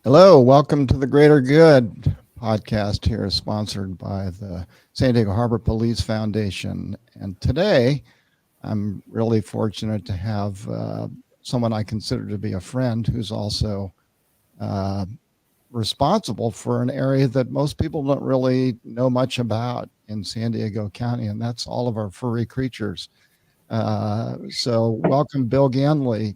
Hello, welcome to the Greater Good podcast here, sponsored by the San Diego Harbor Police Foundation. And today, I'm really fortunate to have someone I consider to be a friend who's also uh, responsible for an area that most people don't really know much about in San Diego County, and that's all of our furry creatures. So, welcome, Bill Ganley,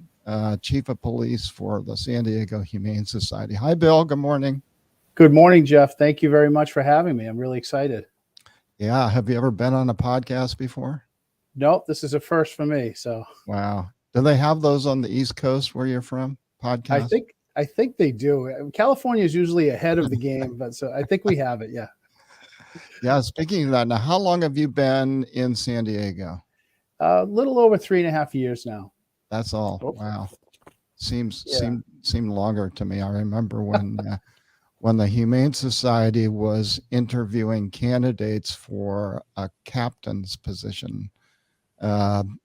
Chief of Police for the San Diego Humane Society. Hi, Bill. Good morning. Good morning, Jeff. Thank you very much for having me. I'm really excited. Yeah. Have you ever been on a podcast before? Nope, this is a first for me. So Wow. Do they have those on the East Coast where you're from? I Podcasts? think I think they do. California is usually ahead of the game, but so I think we have it. Yeah. Yeah. Speaking of that, now, how long have you been in San Diego? A little over 3.5 years now. That's all. Oh, Wow. Seems yeah. seemed longer to me. I remember when the Humane Society was interviewing candidates for a captain's position.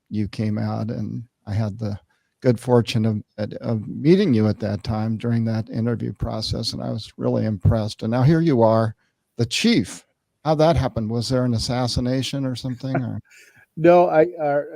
You came out, and I had the good fortune of meeting you at that time during that interview process, and I was really impressed. And now here you are, the chief. How that happened? Was there an assassination or something? Or No,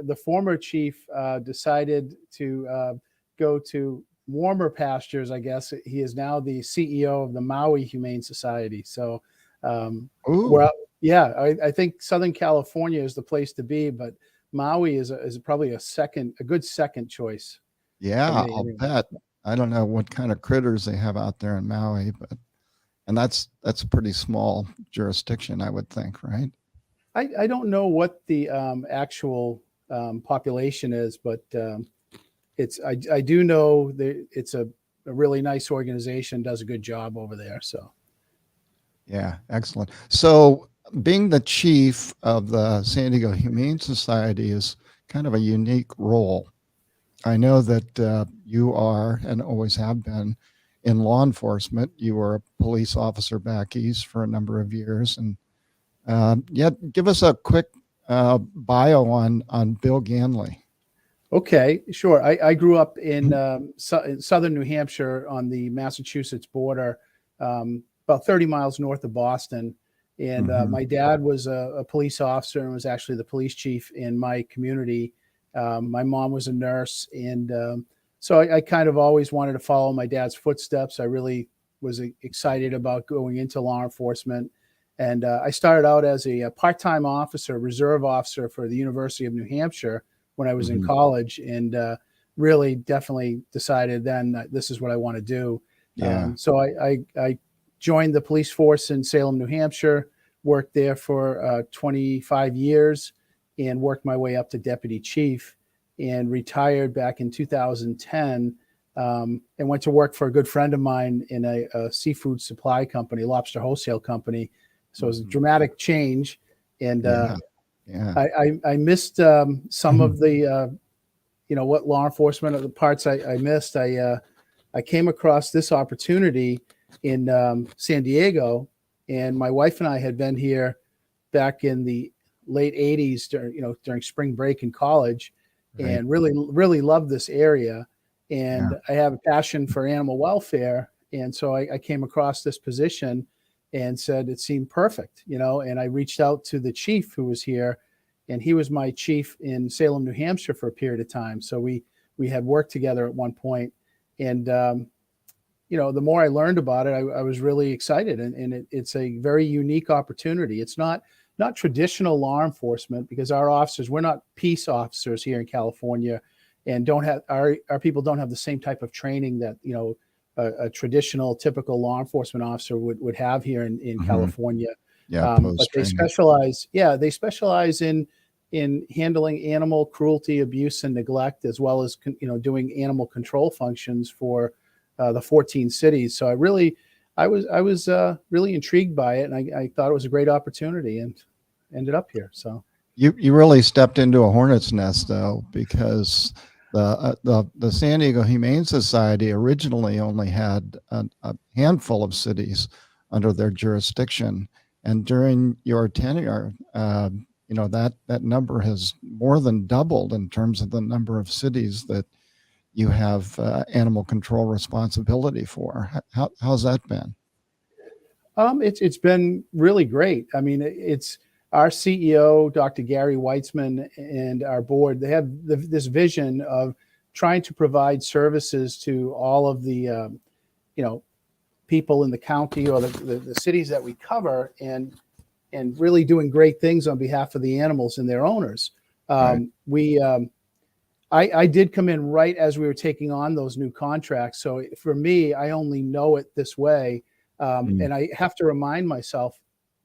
the former chief decided to go to warmer pastures. I guess he is now the CEO of the Maui Humane Society. So, ooh, well, yeah, I think Southern California is the place to be, but Maui is probably a good second choice for yeah, me I'll anyway. bet. I don't know what kind of critters they have out there in Maui, but and that's a pretty small jurisdiction, I would think, right? I don't know what the actual population is, but I do know that it's a really nice organization, does a good job over there. So Yeah, excellent. So, being the chief of the San Diego Humane Society is kind of a unique role. I know that you are and always have been in law enforcement. You were a police officer back east for a number of years, and yet give us a quick bio on Bill Ganley. okay, sure. I grew up in southern New Hampshire on the Massachusetts border, about 30 miles north of Boston. And Mm-hmm. my dad was a police officer and was actually the police chief in my community. My mom was a nurse. And so I kind of always wanted to follow my dad's footsteps. I really was excited about going into law enforcement. And I started out as a part-time officer, reserve officer for the University of New Hampshire when I was in Mm-hmm. college, and really definitely decided then that this is what I want to do. Yeah. So I joined the police force in Salem, New Hampshire, worked there for 25 years, and worked my way up to deputy chief, and retired back in 2010, and went to work for a good friend of mine in a seafood supply company, lobster wholesale company. So it was a Mm-hmm. dramatic change, and Yeah. Yeah. I missed some of the what law enforcement, the parts I missed. I came across this opportunity in San Diego, and my wife and I had been here back in the late '80s during spring break in college, Right. and really loved this area. Yeah. And I have a passion for animal welfare, and so I came across this position and said it seemed perfect, and I reached out to the chief who was here, and he was my chief in Salem, New Hampshire for a period of time. So we had worked together at one point, and the more I learned about it, I was really excited, and it's a very unique opportunity. It's not traditional law enforcement, because our officers, we're not peace officers here in California, and don't have our people don't have the same type of training that a traditional typical law enforcement officer would have here in Mm-hmm. California. Yeah. But Post they training. specialize in handling animal cruelty, abuse, and neglect, as well as doing animal control functions for the 14 cities. So I was really intrigued by it, and I thought it was a great opportunity, and ended up here. So You really stepped into a hornet's nest, though, because the San Diego Humane Society originally only had a handful of cities under their jurisdiction, and during your tenure, that number has more than doubled in terms of the number of cities that you have animal control responsibility for. How's that been? It's been really great. I mean, it's our CEO, Dr. Gary Weitzman, and our board. They have this vision of trying to provide services to all of the people in the county or the cities that we cover, and really doing great things on behalf of the animals and their owners. Right. I did come in right as we were taking on those new contracts. So for me, I only know it this way. And I have to remind myself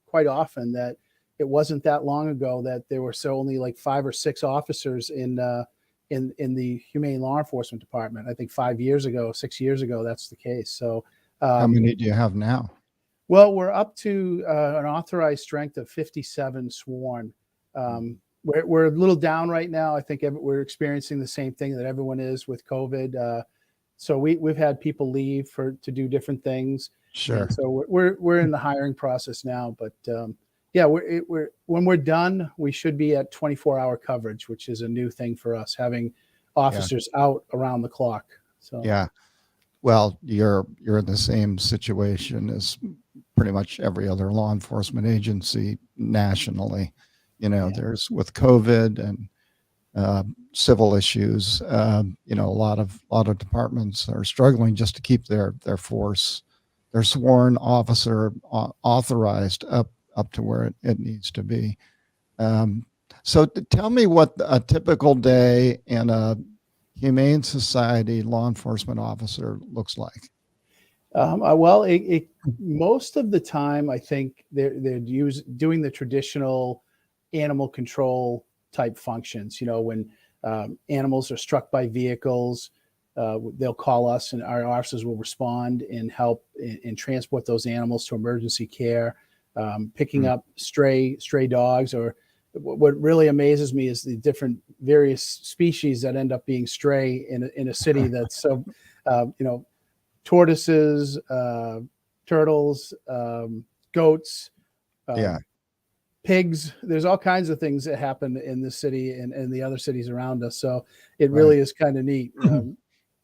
quite often that it wasn't that long ago that there were only like 5 or 6 officers in the Humane Law Enforcement Department. I think 5 years ago, 6 years ago, that's the case. So How many do you have now? well, we're up to an authorized strength of 57 sworn. We're a little down right now. I think we're experiencing the same thing that everyone is with COVID. So we've had people leave to do different things. Sure. And so we're in the hiring process now. But yeah, when we're done, we should be at 24-hour coverage, which is a new thing for us, having officers out around the clock. So yeah. Well, you're in the same situation as pretty much every other law enforcement agency nationally. There's with COVID and civil issues. A lot of departments are struggling just to keep their force, their sworn officer authorized up to where it needs to be. So tell me what a typical day in a Humane Society law enforcement officer looks like. Well, most of the time, I think they're doing the traditional animal control type functions. When animals are struck by vehicles, they'll call us, and our officers will respond and help and transport those animals to emergency care. Picking up stray dogs, or what really amazes me is the different various species that end up being stray in a city that's so, tortoises, turtles, goats, pigs. There's all kinds of things that happen in this city and the other cities around us. So it really is kind of neat.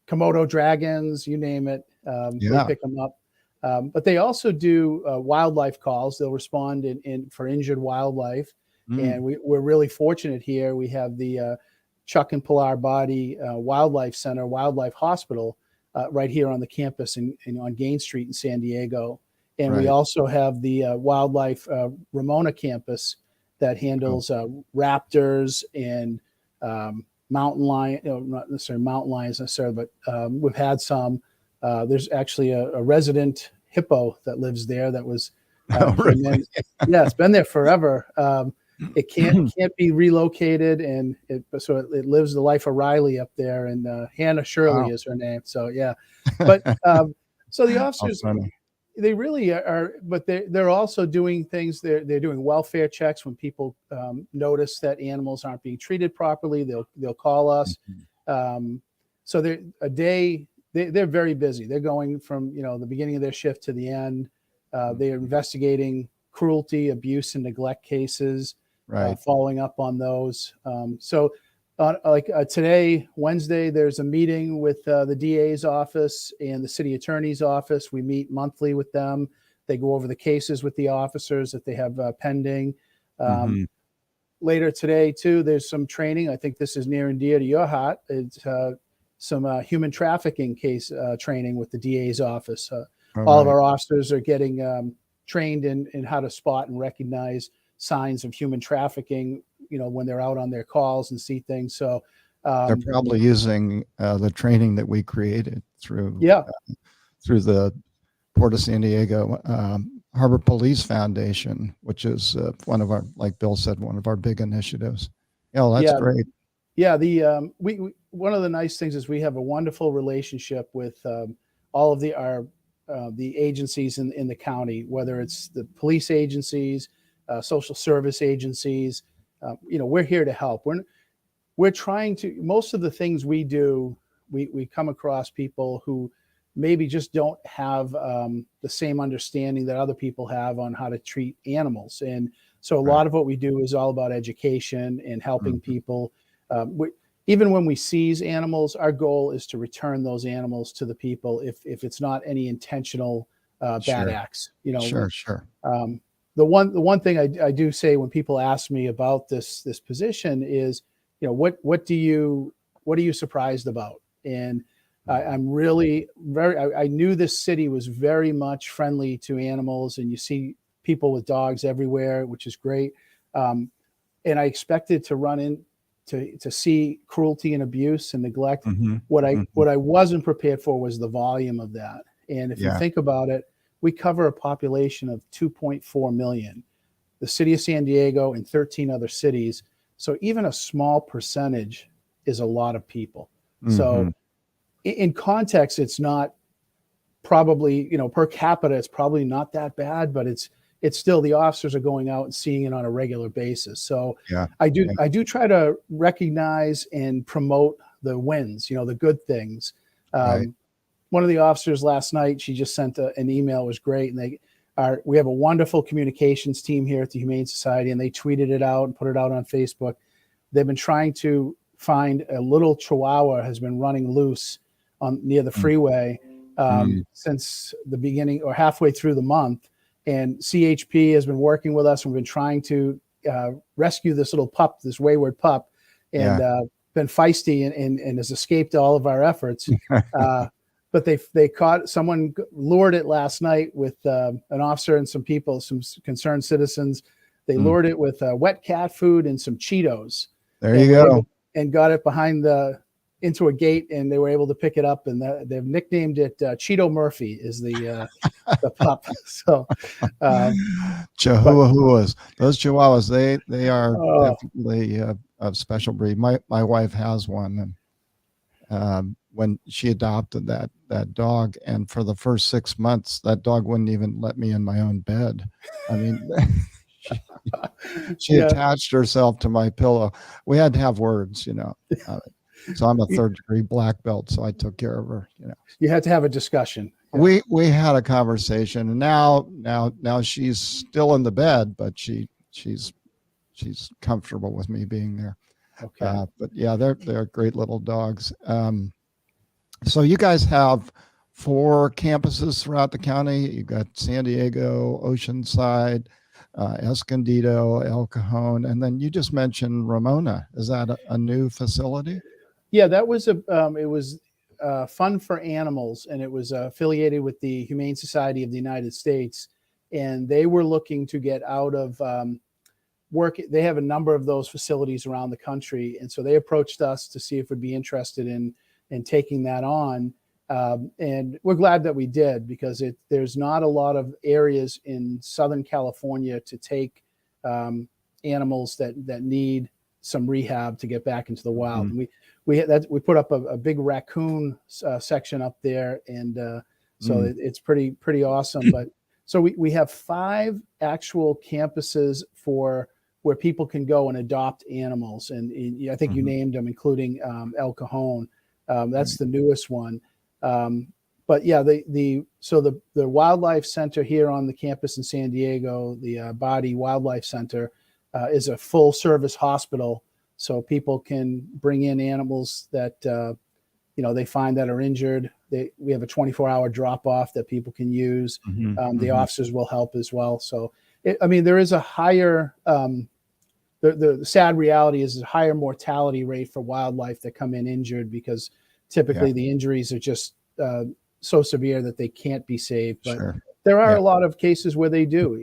Komodo dragons, you name it. They pick them up. But they also do wildlife calls. They'll respond for injured wildlife. And we're really fortunate here. We have the Chuck and Pilar Body Wildlife Center, Wildlife Hospital, right here on the campus on Gain Street in San Diego. And we also have the Wildlife Ramona campus that handles raptors and mountain lion, not necessarily mountain lions necessarily, but we've had some. There's actually a resident hippo that lives there that was, really? It's been there forever. It can't be relocated, and it lives the life of Riley up there, and Hannah Shirley is her name. So yeah, but so the officers, they really are, but they're also doing things. They're doing welfare checks when people notice that animals aren't being treated properly. They'll call us. So they're very busy. They're going from the beginning of their shift to the end. They're investigating cruelty, abuse, and neglect cases. Following up on those. Today, Wednesday, there's a meeting with the DA's office and the city attorney's office. We meet monthly with them. They go over the cases with the officers that they have pending. Later today, too, there's some training. I think this is near and dear to your heart. It's some human trafficking case training with the DA's office. All of our officers are getting trained in how to spot and recognize signs of human trafficking, when they're out on their calls and see things. So they're probably using the training that we created through the Port of San Diego Harbor Police Foundation, which is one of our, like Bill said, one of our big initiatives. That's great. Yeah, we one of the nice things is we have a wonderful relationship with all of the agencies in the county, whether it's the police agencies, social service agencies. We're here to help. We're trying to, most of the things we do, we come across people who maybe just don't have the same understanding that other people have on how to treat animals. And so a lot of what we do is all about education and helping people. even when we seize animals, our goal is to return those animals to the people if it's not any intentional bad Sure. acts. You know, Sure. The one thing I do say when people ask me about this position is, you know, what are you surprised about? And I'm really I knew this city was very much friendly to animals, and you see people with dogs everywhere, which is great. And I expected to run in to see cruelty and abuse and neglect. Mhm. What I Mhm. what I wasn't prepared for was the volume of that. And if you Yeah. think about it, we cover a population of 2.4 million, the city of San Diego and 13 other cities. So even a small percentage is a lot of people. So Mhm. in context, it's not probably, you know, per capita, it's probably not that bad, but it's still, the officers are going out and seeing it on a regular basis. So Yeah. I do Yeah. I do try to recognize and promote the wins, you know, the good things. Right. One of the officers last night, she just sent an email, it was great, and we have a wonderful communications team here at the Humane Society, and they tweeted it out and put it out on Facebook. They've been trying to find a little Chihuahua has been running loose near the Mm. freeway Mm. since the beginning or halfway through the month. And CHP has been working with us, and we've been trying to rescue this little pup, this wayward pup, and Yeah. been feisty and has escaped all of our efforts. But they caught someone, lured it last night with an officer and some people, some concerned citizens. They Mm. lured it with wet cat food and some Cheetos, There and you go. got it behind into a gate, and they were able to pick it up. And they've nicknamed it Cheeto Murphy is the pup. So, but Chihuahuas. Those Chihuahuas, they are oh definitely a special breed. My wife has one, and when she adopted that dog, and for the first 6 months, that dog wouldn't even let me in my own bed. I mean, she, she yeah, attached herself to my pillow. We had to have words, you know. Uh, so I'm a you, third-degree black belt, so I took care of her, you know. you had to have a discussion. Yeah. We had a conversation, and now she's still in the bed, but she's comfortable with me being there. Okay. But yeah, they're great little dogs. So you guys have 4 campuses throughout the county. You've got San Diego, Oceanside, Escondido, El Cajon, and then you just mentioned Ramona. Is that a new facility? Yeah, that was it was Fun for Animals, and it was affiliated with the Humane Society of the United States, and they were looking to get out of work. They have a number of those facilities around the country, and so they approached us to see if we'd be interested in taking that on. And we're glad that we did, because there's not a lot of areas in Southern California to take animals that need some rehab to get back into the wild. Mhm. And we put up a big raccoon section up there, and so Mm. it's pretty awesome. But so we have 5 actual campuses for where people can go and adopt animals, and I think you Mhm. named them, including El Cajon. That's Right. the newest one. But yeah, the wildlife center here on the campus in San Diego, the Body Wildlife Center, is a full service hospital, so people can bring in animals that they find that are injured. We have a 24-hour drop off that people can use. Mhm. The Mhm. officers will help as well. So there is a higher the sad reality is a higher mortality rate for wildlife that come in injured, because Yeah, typically the injuries are just so severe that they can't be saved. But sure. there are Yeah, a lot of cases where they do,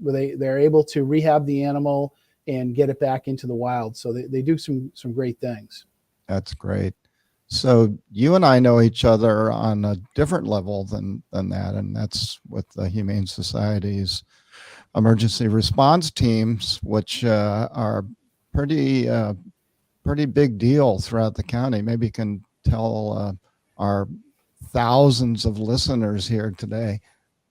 where they're able to rehab the animal and get it back into the wild. So they do some great things. that's great. So you and I know each other on a different level than that, and that's with the Humane Society's emergency response teams, which are pretty pretty big deal throughout the county. Maybe you can tell our thousands of listeners here today.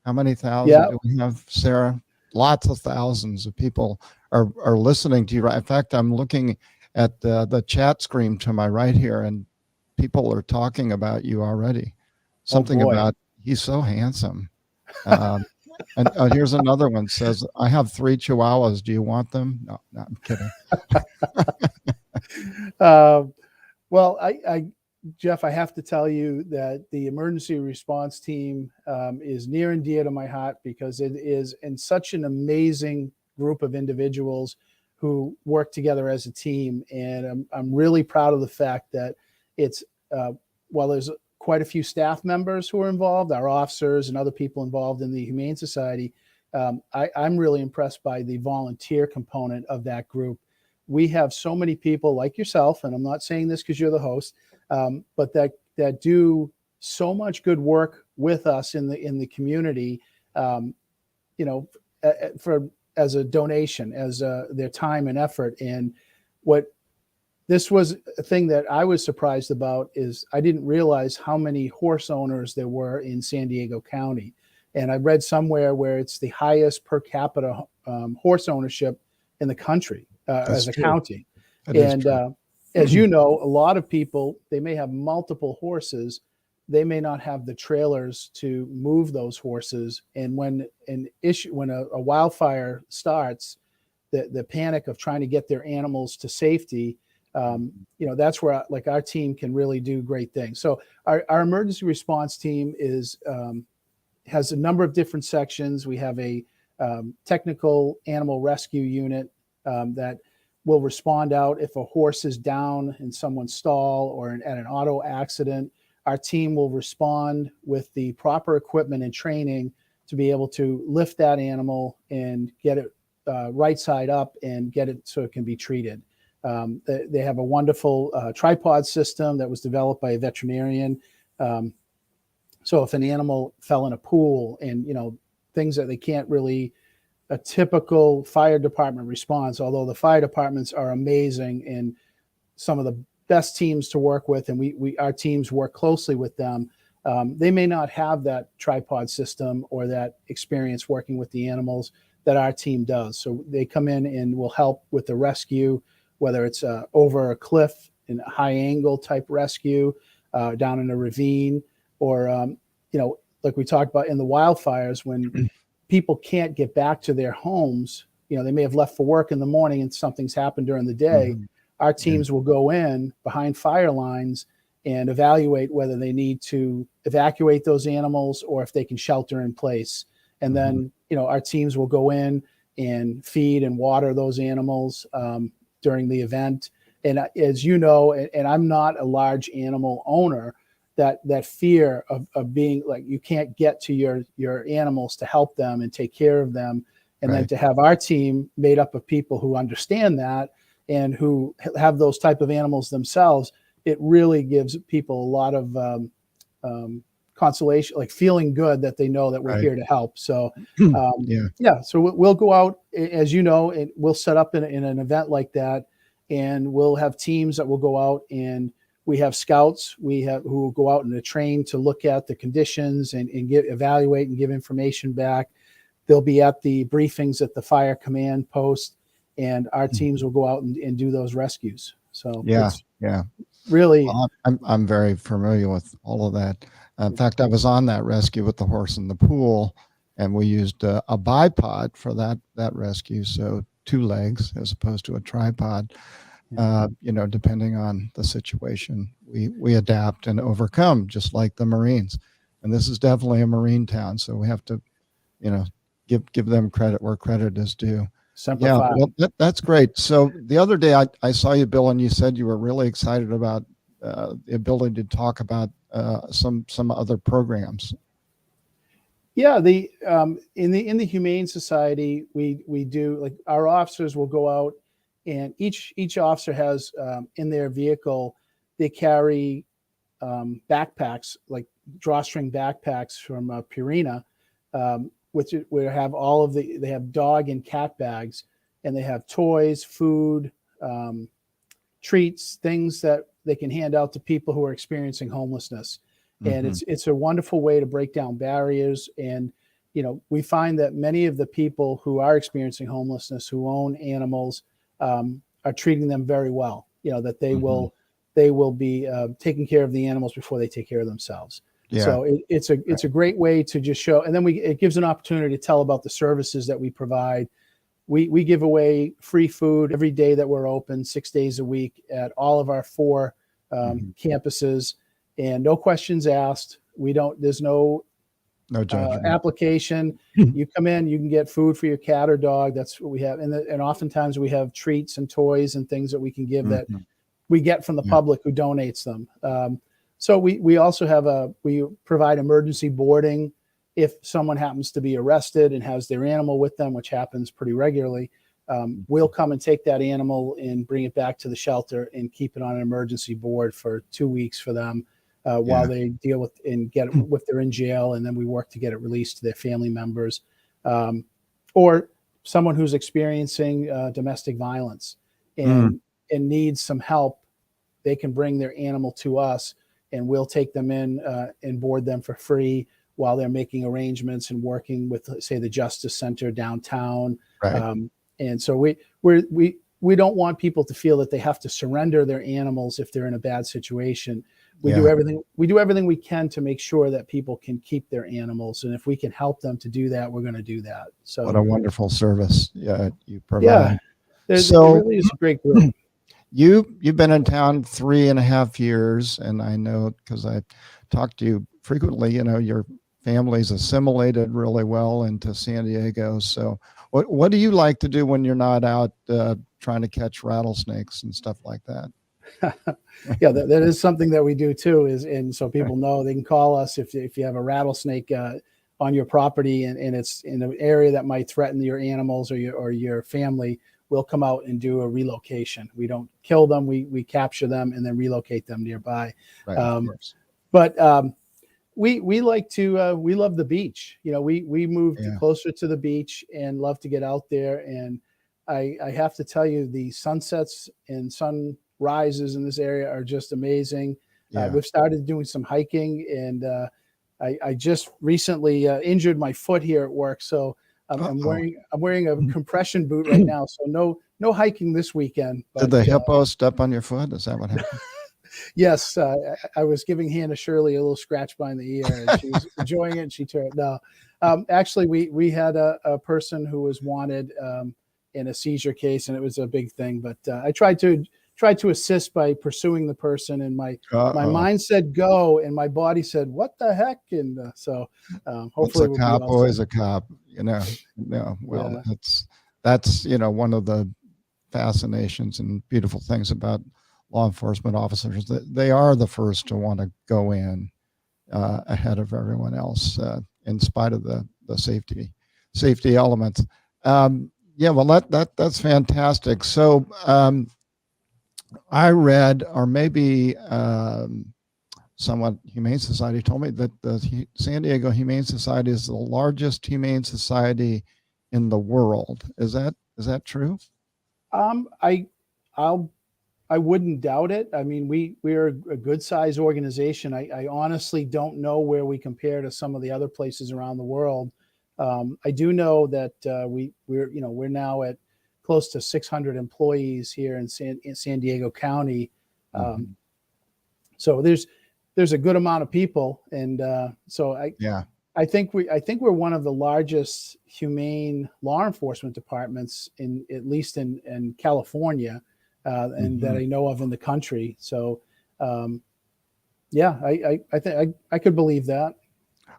How many thousand Yeah. do we have, Sarah? Lots of thousands of people are listening to you. In fact, I'm looking at the chat screen to my right here, and people are talking about you already. Oh Something boy. about he's so handsome. Um, and here's another one says, I have 3 Chihuahuas. Do you want them? No, I'm kidding. Well, Jeff, I have to tell you that the emergency response team is near and dear to my heart because it is in such an amazing group of individuals who work together as a team. And I'm really proud of the fact that it's, while there's quite a few staff members who are involved, our officers and other people involved in the Humane Society, I'm really impressed by the volunteer component of that group. We have so many people like yourself, and I'm not saying this because you're the host, but that do so much good work with us in the community, for as a donation, as their time and effort. And what this was a thing that I was surprised about is I didn't realize how many horse owners there were in San Diego County. And I read somewhere where it's the highest per capita horse ownership in the country as a county. And as you know, a lot of people, they may have multiple horses. They may not have the trailers to move those horses. And when a wildfire starts, the panic of trying to get their animals to safety, that's where like our team can really do great things. So our emergency response team has a number of different sections. We have a technical animal rescue unit that will respond out if a horse is down in someone's stall or at an auto accident. Our team will respond with the proper equipment and training to be able to lift that animal and get it right side up and get it so it can be treated. They have a wonderful tripod system that was developed by a veterinarian. So if an animal fell in a pool and, things that they can't really, a typical fire department response, although the fire departments are amazing and some of the best teams to work with, and our teams work closely with them. They may not have that tripod system or that experience working with the animals that our team does. So they come in and will help with the rescue, whether it's over a cliff in a high angle type rescue, down in a ravine, or, like we talked about in the wildfires, when people can't get back to their homes, they may have left for work in the morning and something's happened during the day. Our teams will go in behind fire lines and evaluate whether they need to evacuate those animals or if they can shelter in place. And then, our teams will go in and feed and water those animals during the event. And as you know, and I'm not a large animal owner, that fear of being like, you can't get to your animals to help them and take care of them. And then to have our team made up of people who understand that and who have those type of animals themselves, it really gives people a lot of consolation, like feeling good that they know that we're here to help. So, so we'll go out, as you know, and we'll set up in an event like that, and we'll have teams that will go out, and we have scouts who will go out and train to look at the conditions and evaluate and give information back. They'll be at the briefings at the fire command post, and our teams will go out and do those rescues. So really, well, I'm very familiar with all of that. In fact, I was on that rescue with the horse in the pool, and we used a bipod for that rescue. So 2 legs as opposed to a tripod. Depending on the situation, we adapt and overcome, just like the Marines. And this is definitely a Marine town, so we have to, give them credit where credit is due. Simplify. Yeah, well, that's great. So the other day I saw you, Bill, and you said you were really excited about the ability to talk about some other programs. Yeah, in the Humane Society, we do, like, our officers will go out, and each officer has in their vehicle, they carry backpacks, like drawstring backpacks from Purina, which we have they have dog and cat bags, and they have toys, food, treats, things that they can hand out to people who are experiencing homelessness. And it's a wonderful way to break down barriers. And, we find that many of the people who are experiencing homelessness, who own animals, are treating them very well, that they will be taking care of the animals before they take care of themselves. Yeah. So it's a great way to just show, and then it gives an opportunity to tell about the services that we provide. we give away free food every day that we're open, 6 days a week at all of our 4 campuses, and no questions asked. There's no judgment. application. You come in, you can get food for your cat or dog. That's what we have. And oftentimes we have treats and toys and things that we can give that we get from the public who donates them. So we also we provide emergency boarding if someone happens to be arrested and has their animal with them, which happens pretty regularly. We'll come and take that animal and bring it back to the shelter and keep it on an emergency board for 2 weeks for them while they deal with and get it if they're in jail, and then we work to get it released to their family members, or someone who's experiencing domestic violence and needs some help. They can bring their animal to us, and we'll take them in and board them for free while they're making arrangements and working with, say, the Justice Center downtown. Right. And so we don't want people to feel that they have to surrender their animals if they're in a bad situation. We do everything we can to make sure that people can keep their animals, and if we can help them to do that, we're going to do that. So what a wonderful service you provide. Yeah, so it really is a great group. You've been in town 3.5 years, and I know because I talk to you frequently. Your family's assimilated really well into San Diego. So what do you like to do when you're not out trying to catch rattlesnakes and stuff like that? Yeah, that is something that we do too. And so people know they can call us if you have a rattlesnake on your property and it's in an area that might threaten your animals or your family. We'll come out and do a relocation. We don't kill them. We capture them and then relocate them nearby. Right, but we like to we love the beach. We moved closer to the beach and love to get out there. And I have to tell you, the sunsets and sunrises in this area are just amazing. We've started doing some hiking, and I just recently injured my foot here at work, so I'm wearing a compression boot right now. So no hiking this weekend. But, did the hippo step on your foot? Is that what happened? Yes, I was giving Hannah Shirley a little scratch behind the ear, and she was enjoying it. And she turned no. Actually, we had a person who was wanted in a seizure case, and it was a big thing. But I tried to assist by pursuing the person, and my mind said go, and my body said what the heck, and so hopefully a cop, always a cop. Well, that's one of the fascinations and beautiful things about law enforcement officers, that they are the first to want to go in ahead of everyone else, in spite of the safety elements. Well, that's fantastic. So I read, or maybe somewhat Humane Society told me, that the San Diego Humane Society is the largest humane society in the world. Is that true? I wouldn't doubt it. I mean, we're a good sized organization. I honestly don't know where we compare to some of the other places around the world. I do know that we're now at close to 600 employees here in San Diego County. So there's a good amount of people, and so I think we're one of the largest humane law enforcement departments at least in California. And that I know of in the country. So, I think I could believe that.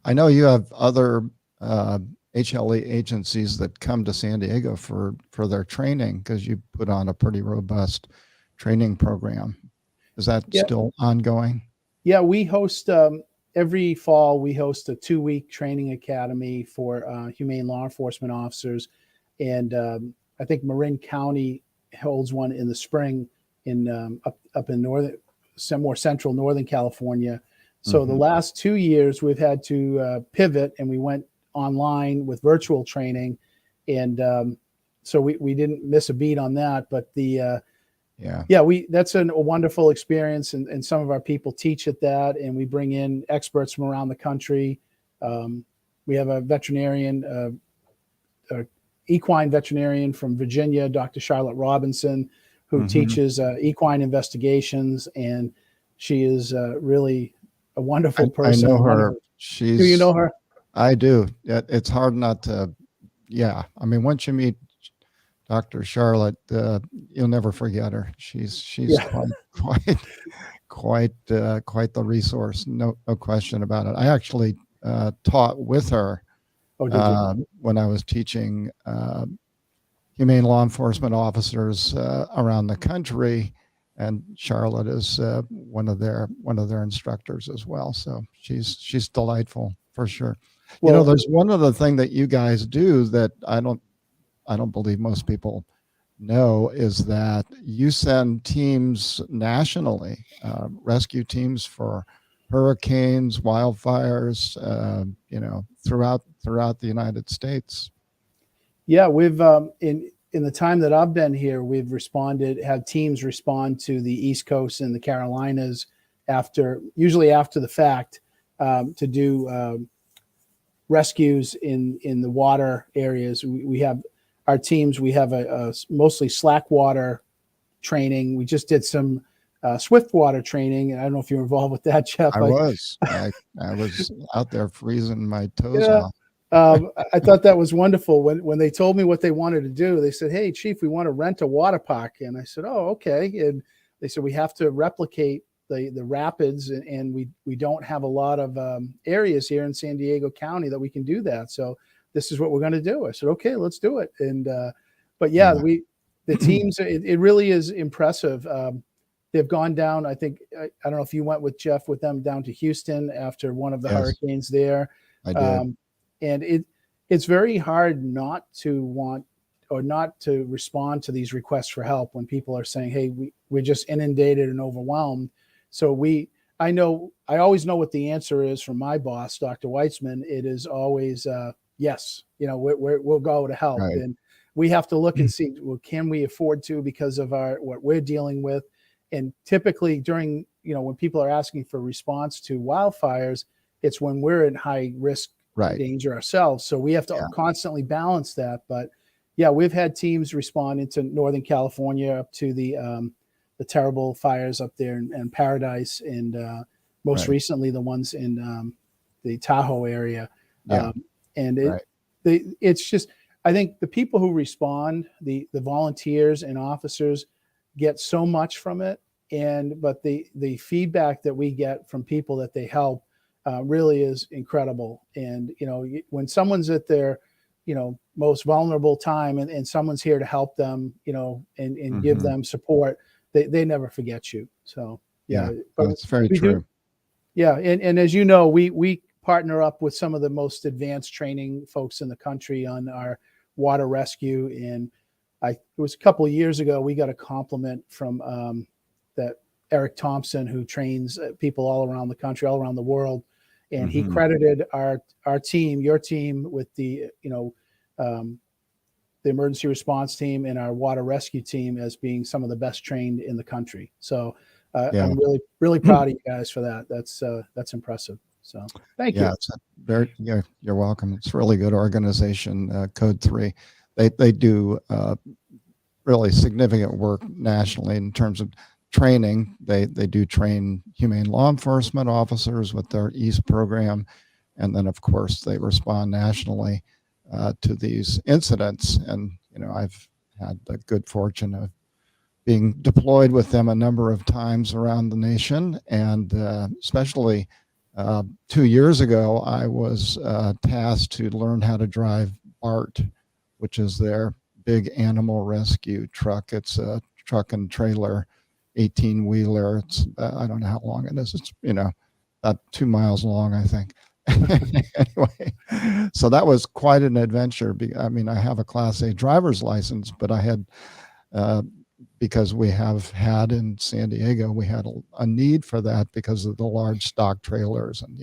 I know you have other HLE agencies that come to San Diego for their training, because you put on a pretty robust training program. Is that still ongoing? Yeah, we host every fall. We host a 2-week training academy for humane law enforcement officers, and I think Marin County holds one in the spring in up in more central Northern California. So the last 2 years we've had to pivot, and we went online with virtual training, and so we didn't miss a beat on that. But that's a wonderful experience, and some of our people teach at that, and we bring in experts from around the country. We have a veterinarian, equine veterinarian from Virginia, Dr. Charlotte Robinson, who teaches equine investigations, and she is really a wonderful person. I know her. Do you know her? I do. It's hard not to. Yeah, I mean, once you meet Dr. Charlotte, you'll never forget her. She's Yeah. quite the resource. No question about it. I actually taught with her Oh, did you? when I was teaching humane law enforcement officers around the country, and Charlotte is one of their instructors as well. So she's delightful for sure. Well, There's one other thing that you guys do that I don't believe most people know, is that you send teams nationally, rescue teams for hurricanes, wildfires, throughout the United States. yeah, we've in the time that I've been here, we've had teams respond to the East Coast and the Carolinas usually after the fact, to do rescues in the water areas. We have our teams. We have a mostly slack water training. We just did some swift water training. I don't know if you're involved with that, Jeff. I was out there freezing my toes Yeah. off. I thought that was wonderful. When they told me what they wanted to do, they said, "Hey, Chief, we want to rent a water park." And I said, "Oh, okay." And they said, "We have to replicate the rapids, and we don't have a lot of areas here in San Diego County that we can do that. So this is what we're going to do." I said, "Okay, let's do it." And but yeah, the teams, it really is impressive. They've gone down. I think I don't know if you went with Jeff with them down to Houston after one of the hurricanes there. I did. And it's very hard not to want or not to respond to these requests for help when people are saying, "Hey, we're just inundated and overwhelmed." So I always know what the answer is from my boss, Dr. Weitzman. It is always yes. We'll go to help, Right. and we have to look and see, well, can we afford to, because of what we're dealing with. And typically during, when people are asking for response to wildfires, it's when we're in high risk danger ourselves. So we have to constantly balance that. But yeah, we've had teams respond into Northern California up to the terrible fires up there in Paradise, and most recently the ones in the Tahoe area. It's just, I think the people who respond, the volunteers and officers, get so much from it. But the feedback that we get from people that they help really is incredible. And, when someone's at their, most vulnerable time, and someone's here to help them, and give them support, they never forget you. So, that's very true. And as you know, we partner up with some of the most advanced training folks in the country on our water rescue. And it was a couple of years ago, we got a compliment from that Eric Thompson, who trains people all around the country, all around the world. And he credited our team, your team, with the emergency response team and our water rescue team as being some of the best trained in the country. So I'm really, really proud of you guys for that. That's impressive. So thank you. You're welcome. It's a really good organization, Code 3. They do really significant work nationally in terms of training. They do train humane law enforcement officers with their East program. And then, of course, they respond nationally to these incidents. And, I've had the good fortune of being deployed with them a number of times around the nation. And especially 2 years ago, I was tasked to learn how to drive BART, which is their big animal rescue truck. It's a truck and trailer 18-wheeler. It's I don't know how long it is. It's about 2 miles long, I think. Anyway, so that was quite an adventure. I mean, I have a Class A driver's license, but I had because we have had in San Diego, we had a need for that because of the large stock trailers and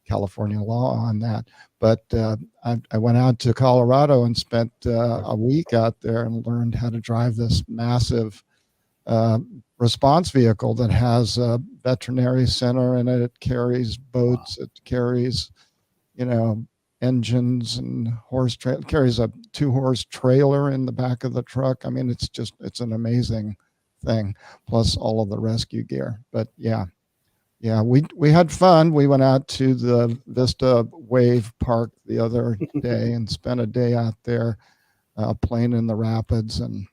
California law on that. But I went out to Colorado and spent a week out there and learned how to drive this massive response vehicle that has a veterinary center in it. It carries boats. Wow. It carries, engines and it carries a 2-horse trailer in the back of the truck. I mean, it's an amazing thing, plus all of the rescue gear. But yeah, we had fun. We went out to the Vista Wave Park the other day and spent a day out there playing in the rapids, and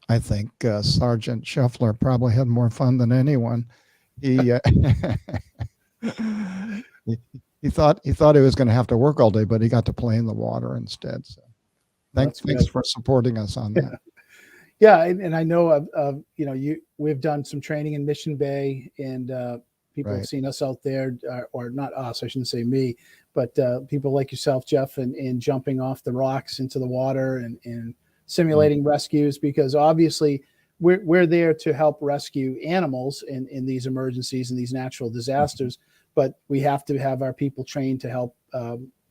I think Sergeant Scheffler probably had more fun than anyone. He he, he thought he was going to have to work all day, but he got to play in the water instead. So That's thanks good. for supporting us on that. Yeah, and I know we've done some training in Mission Bay, and people have Right. seen us out there, or not us, I shouldn't say me, but people like yourself, Jeff, and jumping off the rocks into the water and simulating rescues, because obviously we're there to help rescue animals in these emergencies and these natural disasters, but we have to have our people trained to help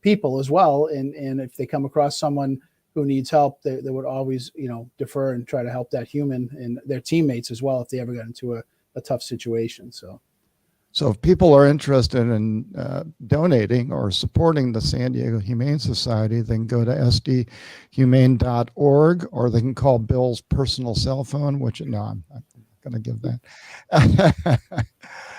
people as well, and if they come across someone who needs help, they would always, defer and try to help that human and their teammates as well if they ever got into a tough situation. So if people are interested in donating or supporting the San Diego Humane Society, they can go to sdhumane.org, or they can call Bill's personal cell phone, which, no, I'm not going to give that.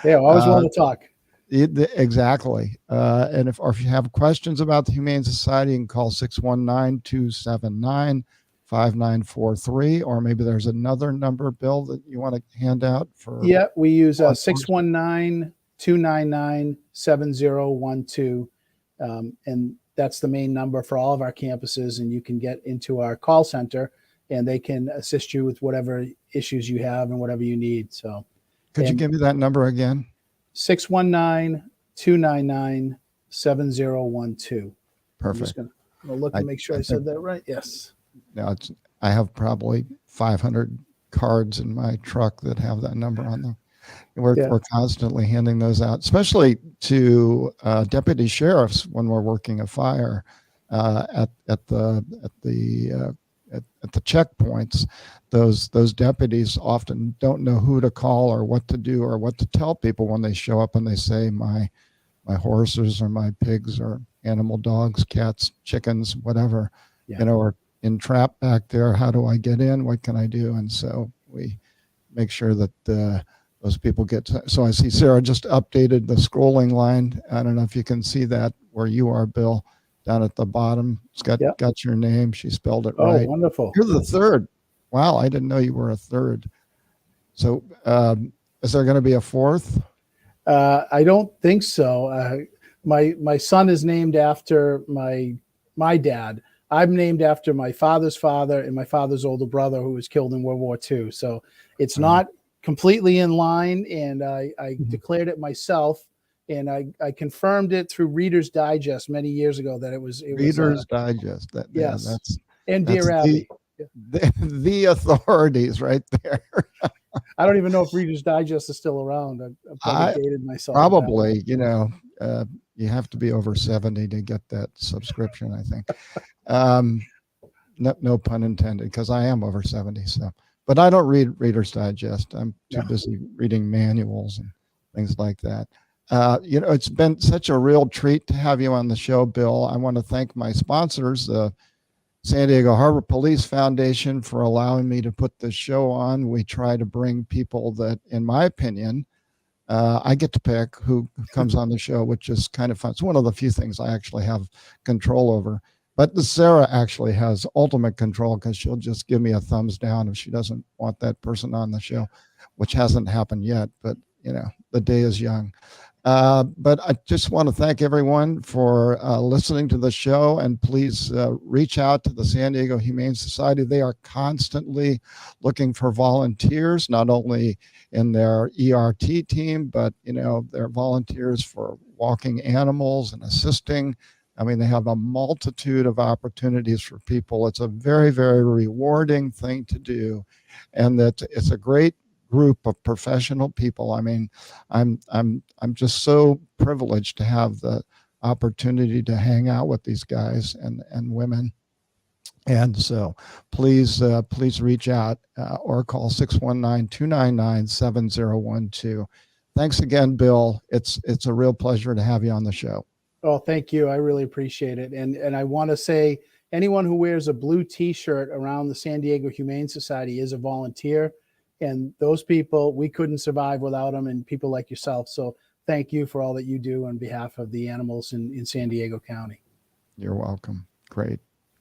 yeah, always willing to talk. Exactly. And if you have questions about the Humane Society, you can call 619-279-5943, or maybe there's another number, Bill, that you want to hand out for. Yeah, we use 619-299-7012. And that's the main number for all of our campuses. And you can get into our call center and they can assist you with whatever issues you have and whatever you need. So could you give me that number again? 619-299-7012. Perfect. I'm just going to look and make sure I said that right. Yes. Now I have probably 500 cards in my truck that have that number on them. We're constantly handing those out, especially to deputy sheriffs when we're working a fire at the checkpoints. Those deputies often don't know who to call or what to do or what to tell people when they show up and they say my horses or my pigs or animal dogs, cats, chickens, whatever, are entrapped back there. How do I get in? What can I do? And so we make sure that those people get. So I see Sarah just updated the scrolling line. I don't know if you can see that where you are, Bill, down at the bottom. It's got your name. She spelled it right. Oh, wonderful. You're the third. Wow, I didn't know you were a third. So is there going to be a fourth? I don't think so. My son is named after my dad. I'm named after my father's father and my father's older brother who was killed in World War II. So it's not completely in line, and I declared it myself, and I confirmed it through Reader's Digest many years ago that it was Reader's Digest. That's Dear Abby. The authorities right there. I don't even know if Reader's Digest is still around. I probably dated myself. Probably, you have to be over 70 to get that subscription, I think. No pun intended, because I am over 70. So, but I don't read Reader's Digest. I'm too busy reading manuals and things like that. It's been such a real treat to have you on the show, Bill. I want to thank my sponsors, the San Diego Harbor Police Foundation, for allowing me to put this show on. We try to bring people that, in my opinion, I get to pick who comes on the show, which is kind of fun. It's one of the few things I actually have control over. But Sarah actually has ultimate control, because she'll just give me a thumbs down if she doesn't want that person on the show, which hasn't happened yet. But, the day is young. But I just want to thank everyone for listening to the show, and please reach out to the San Diego Humane Society. They are constantly looking for volunteers, not only in their ERT team, but they're volunteers for walking animals and assisting. I mean, they have a multitude of opportunities for people. It's a very, very rewarding thing to do, and that it's a great group of professional people. I mean, I'm just so privileged to have the opportunity to hang out with these guys and women. And so please reach out or call 619-299-7012. Thanks again, Bill. It's a real pleasure to have you on the show. Oh, thank you. I really appreciate it. And I want to say, anyone who wears a blue T-shirt around the San Diego Humane Society is a volunteer. And those people, we couldn't survive without them, and people like yourself. So thank you for all that you do on behalf of the animals in San Diego County. You're welcome. Great.